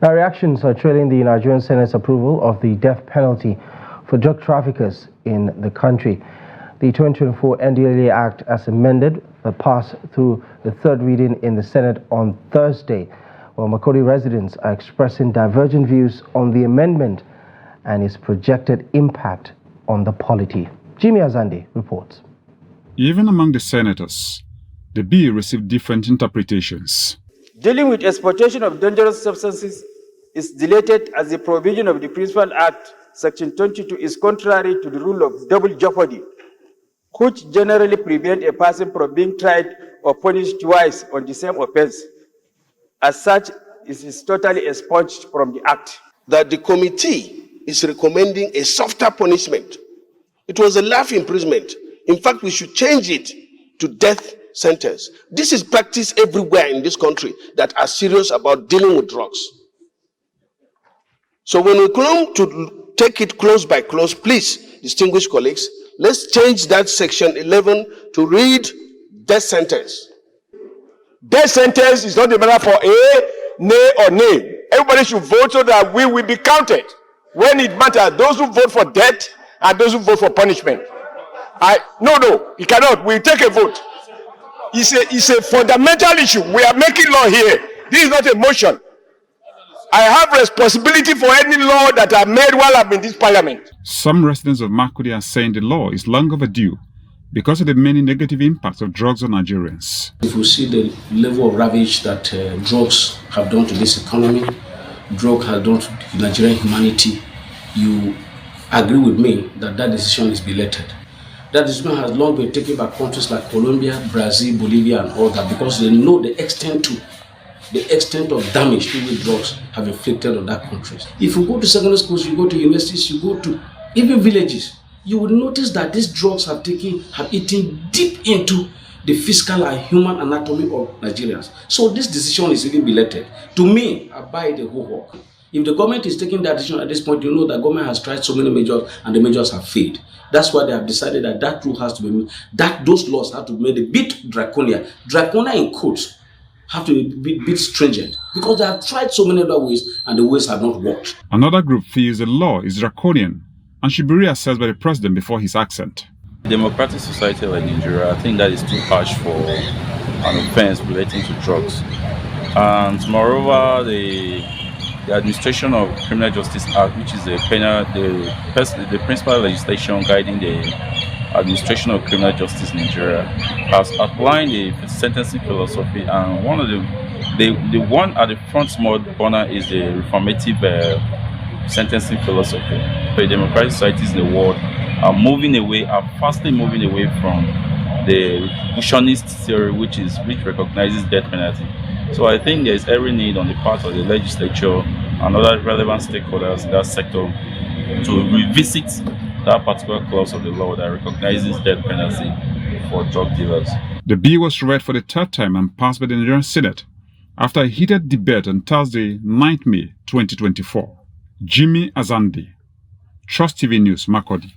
Now, reactions are trailing the Nigerian Senate's approval of the death penalty for drug traffickers in the country. The 2024 NDLEA Act, as amended, passed through the third reading in the Senate on Thursday, while Makurdi residents are expressing divergent views on the amendment and its projected impact on the polity. Jimmy Azande reports. Even among the senators, the bill received different interpretations. Dealing with exportation of dangerous substances is deleted as the provision of the Principal Act, Section 22, is contrary to the rule of double jeopardy, which generally prevents a person from being tried or punished twice on the same offense. As such, it is totally expunged from the Act. That the committee is recommending a softer punishment. It was a life imprisonment. In fact, we should change it to death sentence. This is practiced everywhere in this country that are serious about dealing with drugs. So when we come to take it clause by clause, please, distinguished colleagues, let's change that section 11 to read death sentence. Death sentence is not a matter for a, nay, or nay. Everybody should vote so that we will be counted. When it matters, those who vote for death and those who vote for punishment. No, you cannot. We take a vote. It's a fundamental issue. We are making law here. This is not a motion. I have responsibility for any law that I made while I'm in this parliament. Some residents of Makurdi are saying the law is long overdue because of the many negative impacts of drugs on Nigerians. If we see the level of ravage that drugs have done to this economy, drug has done to Nigerian humanity, you agree with me that that decision is belated. That decision has long been taken by countries like Colombia, Brazil, Bolivia, and all that because they know the extent of damage people drugs have inflicted on that countries. If you go to secondary schools, you go to universities, you go to even villages, you will notice that these drugs have eaten deep into the physical and human anatomy of Nigerians. So this decision is even belated. To me, I buy the whole hawk. If the government is taking that decision at this point, you know that government has tried so many measures and the measures have failed. That's why they have decided that that rule has to be, that those laws have to be made a bit draconian. Draconian in quotes have to be a bit stringent because they have tried so many other ways and the ways have not worked. Another group feels the law is draconian and should be reassessed by the president before his accent. Democratic society like Nigeria, I think that is too harsh for an offense relating to drugs. And moreover, the administration of Criminal Justice Act, which is the principal legislation guiding the administration of criminal justice in Nigeria, has outlined the sentencing philosophy, and one of the one at the front small corner is the reformative sentencing philosophy. The democratic societies in the world are fastly moving away from the retributionist theory, which recognizes death penalty. So I think there is every need on the part of the legislature and other relevant stakeholders in that sector to revisit that particular clause of the law that recognizes death penalty for drug dealers. The bill was read for the third time and passed by the Nigerian Senate after a heated debate on Thursday, 9th May 2024. Jimmy Azande, Trust TV News, Makurdi.